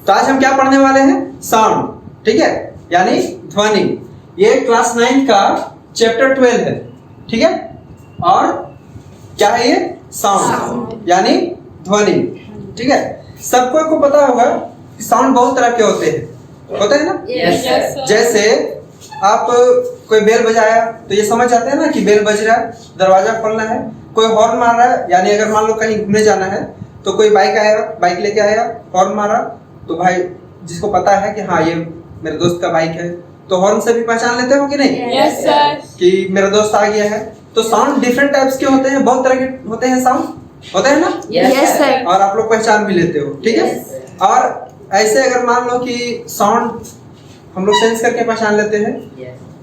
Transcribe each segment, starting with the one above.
तो आज हम क्या पढ़ने वाले हैं? साउंड, ठीक है, यानी ध्वनि। ये क्लास 9 का चैप्टर 12 है, ठीक है। और क्या है ये? साउंड यानी ध्वनि, ठीक है। सबको को पता होगा कि साउंड बहुत तरह के होते हैं ना? yes, जैसे आप कोई बेल बजाया तो ये समझ जाते हैं ना कि बेल बज रहा है, दरवाजा खोलना है। कोई हॉर्न मार रहा है, यानी अगर मान लो कहीं घूमने जाना है तो कोई बाइक आया, बाइक लेके आया, हॉर्न मारा, तो भाई जिसको पता है कि हाँ ये मेरे दोस्त का बाइक है, तो हॉर्न से भी पहचान लेते हो कि नहीं? yes, sir. कि मेरा दोस्त आ गया है। तो साउंड डिफरेंट टाइप्स के होते हैं, बहुत तरह के होते हैं साउंड, होते हैं ना? Yes, sir. और आप लोग पहचान भी लेते हो, ठीक है। और ऐसे अगर मान लो कि साउंड हम लोग सेंस करके पहचान लेते हैं,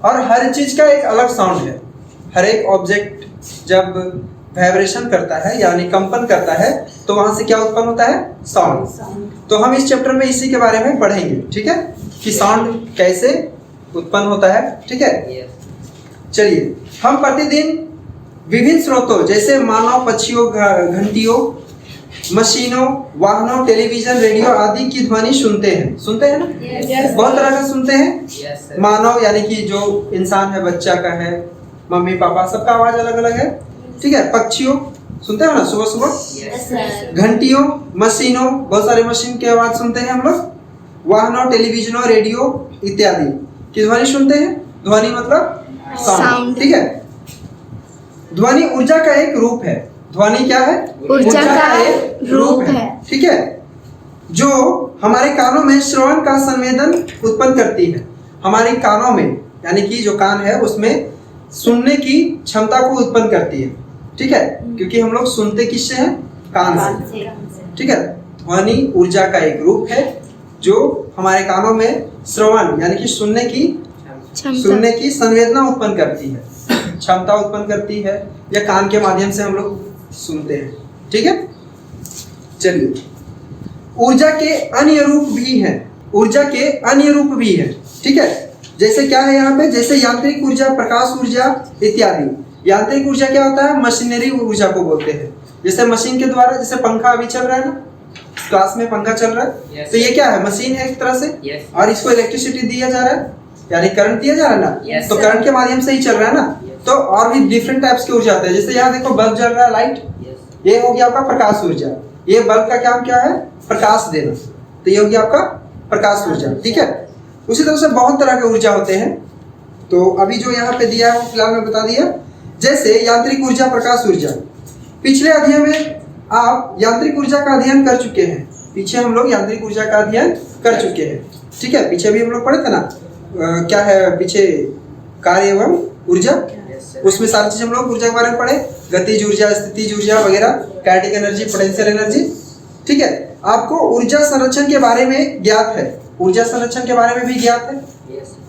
और हर चीज का एक अलग साउंड है। हर एक ऑब्जेक्ट जब वाइब्रेशन करता है यानी कंपन करता है तो वहां से क्या उत्पन्न होता है? साउंड। तो हम इस चैप्टर में इसी के बारे में पढ़ेंगे, ठीक है, कि साउंड कैसे उत्पन्न होता है, ठीक है। चलिए, हम प्रतिदिन विभिन्न स्रोतों जैसे मानव, पक्षियों, घंटियों, मशीनों, वाहनों, टेलीविजन, रेडियो आदि की ध्वनि सुनते हैं ना? Yes. बहुत तरह का सुनते हैं। मानव यानी कि जो इंसान है, बच्चा का है, मम्मी पापा सबका आवाज अलग अलग है, ठीक है। पक्षियों सुनते हो ना सुबह सुबह। घंटियों, मशीनों, बहुत सारे मशीन की आवाज सुनते हैं हम लोग। वाहनों, टेलीविजनों, रेडियो इत्यादि की ध्वनि सुनते हैं। ध्वनि मतलब साउंड, ठीक है। ध्वनि ऊर्जा का एक रूप है। ध्वनि क्या है? ऊर्जा का एक रूप है, ठीक है, जो हमारे कानों में श्रवण का संवेदन उत्पन्न करती है। हमारे कानों में यानी कि जो कान है उसमें सुनने की क्षमता को उत्पन्न करती है, ठीक है, क्योंकि हम लोग सुनते किससे हैं? कान से, ठीक है। ध्वनि ऊर्जा का एक रूप है जो हमारे कानों में श्रवण यानी कि सुनने की संवेदना उत्पन्न करती है, क्षमता उत्पन्न करती है, या कान के माध्यम से हम लोग सुनते हैं, ठीक है। चलिए, ऊर्जा के अन्य रूप भी हैं, ठीक है। जैसे क्या है यहाँ पे? जैसे यांत्रिक ऊर्जा, प्रकाश ऊर्जा इत्यादि। यांत्रिक ऊर्जा क्या होता है? मशीनरी ऊर्जा को बोलते हैं। जैसे मशीन के द्वारा, जैसे पंखा अभी चल रहा है ना, क्लास में पंखा चल रहा है, तो ये क्या है? मशीन है एक तरह से। और इसको इलेक्ट्रिसिटी दिया जा रहा है यानी करंट दिया जा रहा है ना, तो करंट के माध्यम से ही चल रहा है ना। तो और भी डिफरेंट टाइप्स की ऊर्जा होती है। जैसे यहाँ देखो बल्ब जल रहा है, लाइट, ये हो गया आपका प्रकाश ऊर्जा। ये बल्ब का काम क्या है? प्रकाश देना, तो ये हो गया आपका प्रकाश ऊर्जा, ठीक है। उसी तरह से बहुत तरह के ऊर्जा होते हैं। तो अभी जो यहाँ पे दिया है वो फिलहाल मैं बता दिया। जैसे यांत्रिक ऊर्जा, प्रकाश ऊर्जा। पिछले अध्ययन में आप यांत्रिक ऊर्जा का अध्ययन कर चुके हैं। पीछे हम लोग यांत्रिक ऊर्जा का अध्ययन कर चुके हैं, ठीक है। पीछे भी हम लोग पढ़े थे ना, क्या है पीछे? कार्य एवं ऊर्जा। उसमें सारी चीज हम लोग ऊर्जा के बारे में पढ़े, गतिज ऊर्जा, स्थितिज ऊर्जा वगैरह, काइनेटिक एनर्जी, पोटेंशियल एनर्जी, ठीक है। आपको ऊर्जा संरक्षण के बारे में ज्ञात है। ऊर्जा संरक्षण के बारे में भी ज्ञात है।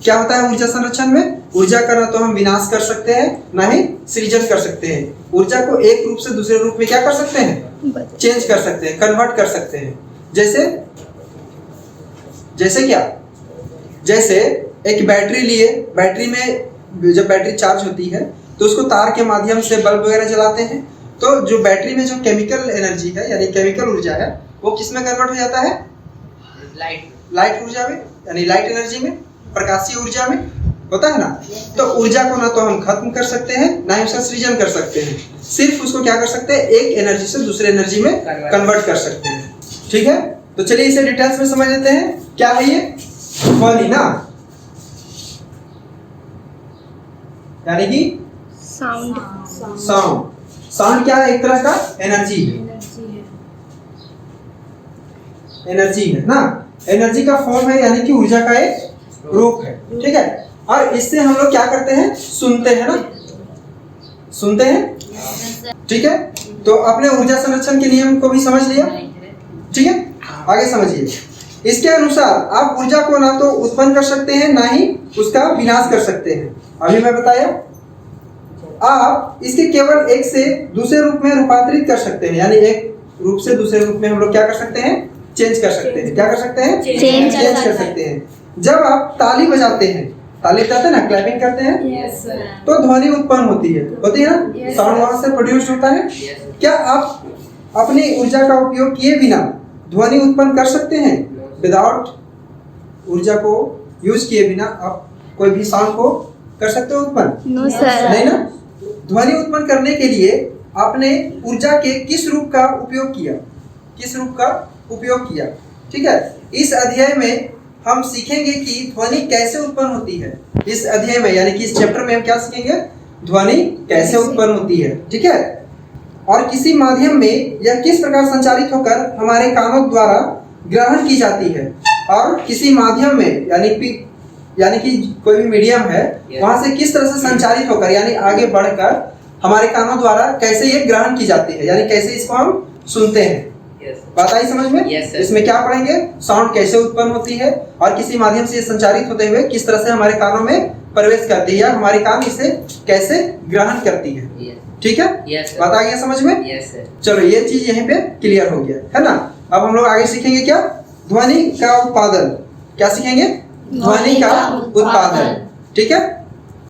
क्या होता है ऊर्जा संरक्षण में? ऊर्जा का ना तो हम विनाश कर सकते हैं, ना ही सृजन कर सकते हैं। ऊर्जा को एक रूप से दूसरे रूप में क्या कर सकते हैं? चेंज कर सकते हैं, कन्वर्ट कर सकते हैं। जैसे क्या? जैसे एक बैटरी लिए, बैटरी में जब बैटरी चार्ज होती है तो उसको तार के माध्यम से बल्ब वगैरह जलाते हैं, तो जो बैटरी में जो केमिकल एनर्जी है यानी केमिकल ऊर्जा है वो किस में कन्वर्ट हो जाता है? लाइट ऊर्जा में, यानी लाइट एनर्जी में, प्रकाशीय ऊर्जा में होता है ना। तो ऊर्जा को ना तो हम खत्म कर सकते हैं, ना ही उसका सृजन कर सकते हैं। सिर्फ उसको क्या कर सकते हैं? एक एनर्जी से दूसरे एनर्जी में कन्वर्ट कर सकते हैं, ठीक है। तो चलिए इसे डिटेल्स में समझ लेते हैं। क्या है ये? ध्वनि ना, यानी कि साउंड क्या है? एक तरह का एनर्जी है ना। एनर्जी का फॉर्म है, यानी कि ऊर्जा का एक रूप है, ठीक है। और इससे हम लोग क्या करते हैं? सुनते हैं ना, सुनते हैं, ठीक है। तो आपने ऊर्जा संरक्षण के नियम को भी समझ लिया, ठीक है। आगे समझिए। इसके अनुसार आप ऊर्जा को ना तो उत्पन्न कर सकते हैं, ना ही उसका विनाश कर सकते हैं। अभी मैं बताया, आप इसके केवल एक से दूसरे रूप में रूपांतरित कर सकते हैं, यानी एक रूप से दूसरे रूप में हम लोग क्या कर सकते हैं? चेंज कर सकते हैं। क्या कर सकते हैं? चेंज कर सकते हैं। जब आप ताली बजाते हैं, ताली बजाते हैं ना, क्लैपिंग करते हैं, तो ध्वनि उत्पन्न होती है ना, साउंड वहां से प्रोड्यूस होता है। क्या आप अपनी ऊर्जा का उपयोग किए बिना ध्वनि उत्पन्न कर सकते हैं? विदाउट ऊर्जा को यूज किए बिना आप कोई भी साउंड को कर सकते हो उत्पन्न? No sir. नहीं ना। ध्वनि उत्पन्न करने के लिए आपने ऊर्जा के किस रूप का उपयोग किया? किस रूप का उपयोग किया? ठीक है, इस अध्याय में हम सीखेंगे कि ध्वनि कैसे उत्पन्न होती है। इस अध्याय में यानी कि इस चैप्टर में हम क्या सीखेंगे? ध्वनि कैसे उत्पन्न होती है। ठीक है, और किसी माध्यम में यह किस प्रकार संचारित होकर हमारे कानों द्वारा ग्रहण की जाती है, और किसी माध्यम में यानी कि कोई भी मीडियम है वहां से किस तरह से संचारित होकर यानी आगे बढ़कर हमारे कानों द्वारा कैसे ये ग्रहण की जाती है, यानी कैसे इसको हम सुनते हैं। बात आई समझ में? इसमें क्या पढ़ेंगे? साउंड कैसे उत्पन्न होती है और किसी माध्यम से संचारित होते हुए किस तरह से हमारे कानों में प्रवेश करती है, या हमारे कान इसे कैसे ग्रहण करती है। ठीक है, बात आ गया समझ में? चलो ये चीज यहीं पे क्लियर हो गया है ना। अब हम लोग आगे सीखेंगे क्या? ध्वनि का उत्पादन। क्या सीखेंगे? ध्वनि का उत्पादन। ठीक है।